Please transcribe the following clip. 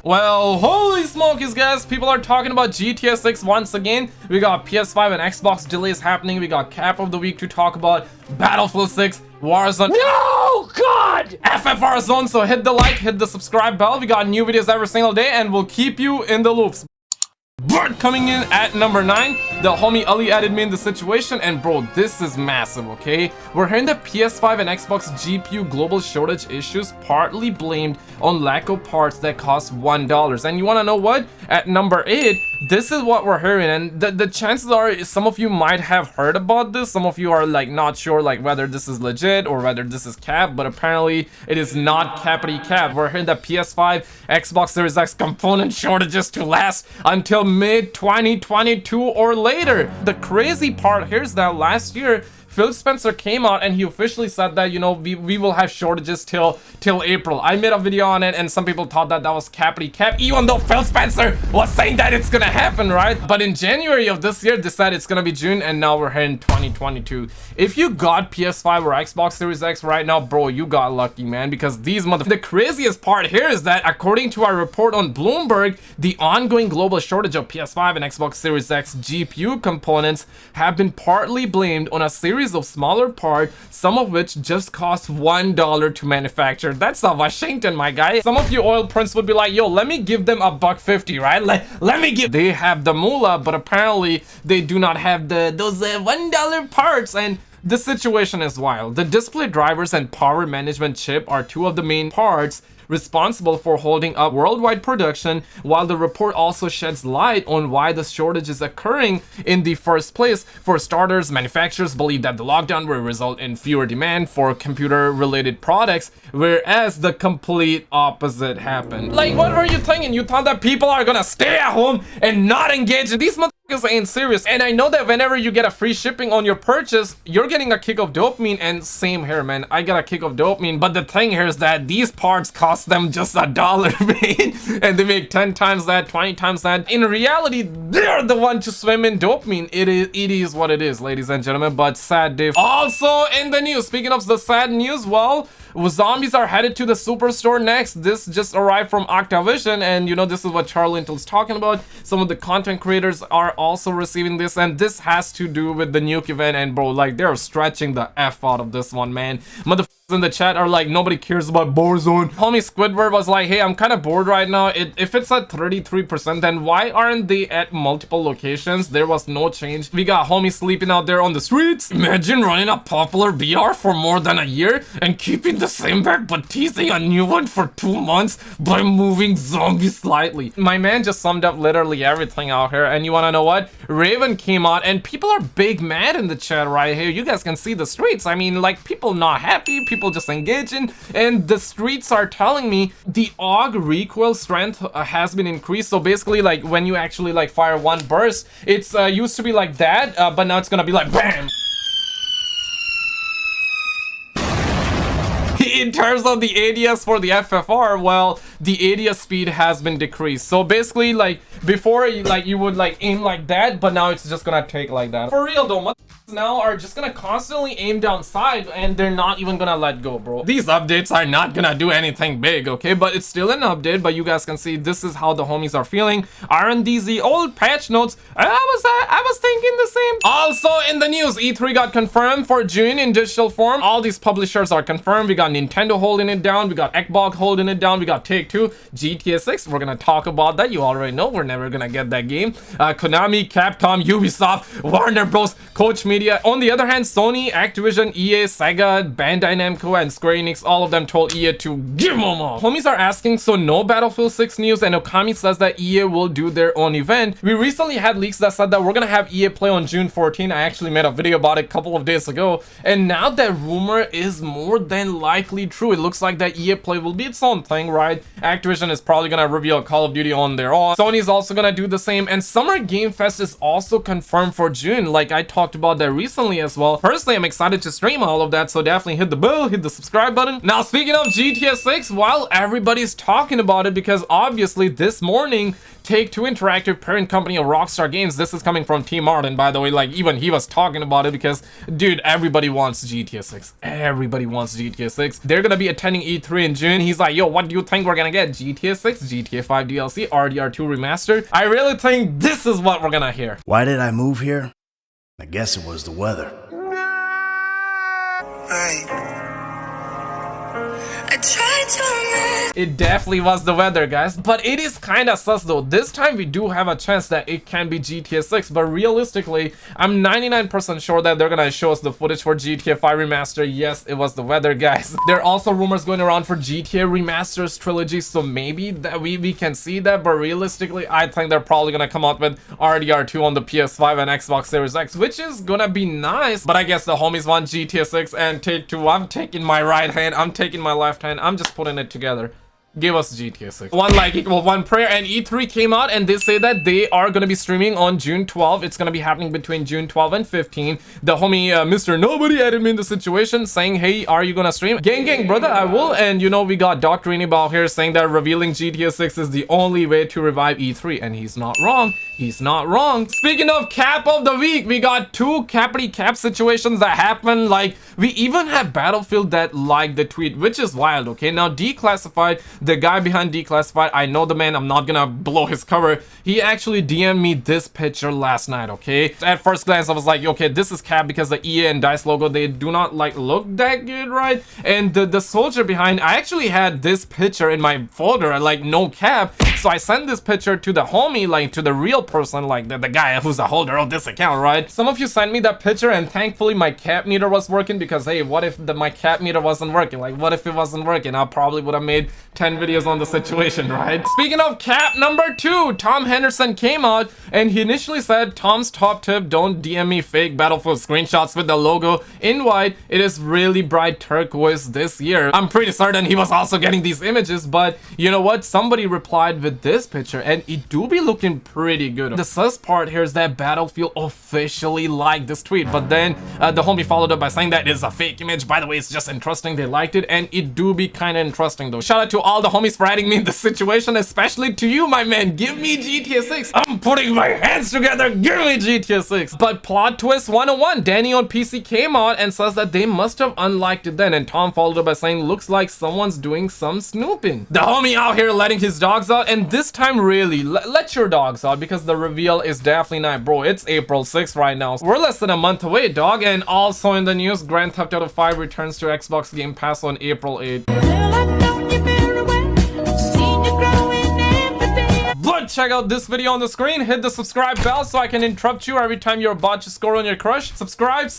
Well, holy smokies, guys, people are talking about GTA 6 once again. We got PS5 and Xbox delays happening. We got cap of the week to talk about. Battlefield 6, Warzone. No, God! FFAR zone, so hit the like, hit the subscribe bell. We got new videos every single day, and we'll keep you in the loops. Bird coming in at number 9. The homie Ali added me in the situation, and bro, this is massive, okay? We're hearing that PS5 and Xbox GPU global shortage issues partly blamed on lack of parts that cost $1. And you wanna know what? At number 8, this is what we're hearing, and the chances are some of you might have heard about this. Some of you are like not sure like whether this is legit or whether this is cap, but apparently it is not cappity cap. We're hearing that PS5 Xbox Series X component shortages to last until mid 2022 or later. The crazy part here is that last year Phil Spencer came out and he officially said that, you know, we will have shortages till April. I made a video on it and some people thought that that was cappity cap, even though Phil Spencer was saying that it's gonna happen, right? But in January of this year, they said it's gonna be June, and now we're here in 2022. If you got PS5 or Xbox Series X right now, bro, you got lucky, man, because these The craziest part here is that according to our report on Bloomberg, the ongoing global shortage of PS5 and Xbox Series X GPU components have been partly blamed on a series of smaller parts, some of which just cost $1 to manufacture. That's a Washington, my guy. Some of you oil prints would be like, yo, let me give them $1.50, right? Let me give. They have the moolah, but apparently they do not have those $1 parts, and the situation is wild. The display drivers and power management chip are two of the main parts responsible for holding up worldwide production, while the report also sheds light on why the shortage is occurring in the first place. For starters, manufacturers believe that the lockdown will result in fewer demand for computer-related products, whereas the complete opposite happened. Like, what were you thinking? You thought that people are gonna stay at home and not engage? These motherfuckers ain't serious. And I know that whenever you get a free shipping on your purchase, you're getting a kick of dopamine, and same here, man. I got a kick of dopamine, but the thing here is that these parts cost them just $1, man, and they make 10 times that, 20 times that. In reality, they're the one to swim in dopamine. It is what it is, ladies and gentlemen, but sad day. Also in the news, speaking of the sad news, well, zombies are headed to the superstore next. This just arrived from Activision, and you know, this is what Charlie Intel's talking about. Some of the content creators are also receiving this, and this has to do with the nuke event. And bro, like, they're stretching the F out of this one, man. Motherfuckers in the chat are like, nobody cares about Warzone. Homie Squidward was like, hey, I'm kind of bored right now. If it's at 33%, then why aren't they at multiple locations? There was no change. We got homies sleeping out there on the streets. Imagine running a popular VR for more than a year and keeping the same back but teasing a new one for 2 months by moving zombies slightly. My man just summed up literally everything out here, and you want to know what? Raven came out, and people are big mad in the chat right here. You guys can see the streets. I mean, like, people not happy, people just engaging, and the streets are telling me the Aug recoil strength has been increased. So basically, like, when you actually like fire one burst, it's used to be like that, but now it's gonna be like BAM! In terms of the ADS for the FFR, well, the ADS speed has been decreased. So basically, like, before you would like aim like that, but now it's just gonna take like that. For real though, now are just gonna constantly aim down side, and they're not even gonna let go, bro. These updates are not gonna do anything big, okay, but it's still an update. But you guys can see this is how the homies are feeling. RNDZ old patch notes, I was thinking the same. Also in the news, E3 got confirmed for June in digital form. All these publishers are confirmed. We got Nintendo holding it down, we got Xbox holding it down, we got Take-Two, GTA 6, we're gonna talk about that. You already know we're never gonna get that game. Konami, Capcom, Ubisoft, Warner Bros, Koch Media. On the other hand, Sony, Activision, EA, Sega, Bandai Namco, and Square Enix, all of them told EA to give them all. Homies are asking, so no Battlefield 6 news, and Okami says that EA will do their own event. We recently had leaks that said that we're gonna have EA Play on June 14. I actually made a video about it a couple of days ago, and now that rumor is more than likely true. It looks like that EA Play will be its own thing, right? Activision is probably gonna reveal Call of Duty on their own. Sony's also gonna do the same, and Summer Game Fest is also confirmed for June. Like I talked about that that recently as well. Personally, I'm excited to stream all of that, so definitely hit the bell, hit the subscribe button. Now, speaking of GTA 6, while everybody's talking about it, because obviously this morning, Take-Two Interactive, parent company of Rockstar Games, this is coming from TmarTn, by the way, like even he was talking about it because, dude, everybody wants GTA 6. Everybody wants GTA 6. They're gonna be attending E3 in June. He's like, yo, what do you think we're gonna get? GTA 6, GTA 5 DLC, RDR2 remastered? I really think this is what we're gonna hear. Why did I move here? I guess it was the weather. It definitely was the weather, guys, but it is kind of sus though. This time we do have a chance that it can be GTA 6, but realistically I'm 99% sure that they're gonna show us the footage for GTA 5 remaster. Yes, it was the weather, guys. There are also rumors going around for GTA remasters trilogy, so maybe that we can see that, but realistically I think they're probably gonna come out with RDR2 on the PS5 and Xbox Series X, which is gonna be nice. But I guess the homies want GTA 6 and Take-Two. I'm taking my right hand, I'm taking my left hand, I'm just putting it together. Give us GTA 6. One like equal one prayer. And E3 came out and they say that they are going to be streaming on June 12. It's going to be happening between June 12 and 15. The homie Mr. Nobody added me in the situation saying, hey, are you going to stream? Gang, brother, I will. And you know, we got Dr. Inibal here saying that revealing GTA 6 is the only way to revive E3. And he's not wrong. He's not wrong. Speaking of cap of the week, we got two cappity cap situations that happen. Like, we even have Battlefield that liked the tweet, which is wild, okay? Now, Declassified, the guy behind Declassified, I know the man, I'm not gonna blow his cover. He actually DM'd me this picture last night, okay? At first glance, I was like, okay, this is cap because the EA and DICE logo, they do not like look that good, right? And the soldier behind, I actually had this picture in my folder, like no cap. So I sent this picture to the homie, like to the real person, like the guy who's the holder of this account, right? Some of you sent me that picture and thankfully my cap meter was working because, hey, what if my cap meter wasn't working? Like, what if it wasn't working? I probably would have made 10 videos on the situation, right? Speaking of cap number 2, Tom Henderson came out and he initially said, Tom's top tip, don't DM me fake Battlefield screenshots with the logo in white. It is really bright turquoise this year. I'm pretty certain he was also getting these images, but you know what? Somebody replied with this picture and it do be looking pretty good. The sus part here is that Battlefield officially liked this tweet, but then the homie followed up by saying that it's a fake image. By the way, it's just interesting, they liked it, and it do be kind of interesting though. Shout out to all the homies for adding me in this situation, especially to you, my man. Give me GTA 6. I'm putting my hands together. Give me GTA 6. But plot twist 101, Danny on PC came out and says that they must have unliked it then, and Tom followed up by saying, looks like someone's doing some snooping. The homie out here letting his dogs out, and this time really let your dogs out because the reveal is definitely not, bro. It's April 6th right now. We're less than a month away, dog. And also in the news, Grand Theft Auto 5 returns to Xbox Game Pass on April 8th. But check out this video on the screen, hit the subscribe bell so I can interrupt you every time you're about to score on your crush. Subscribe.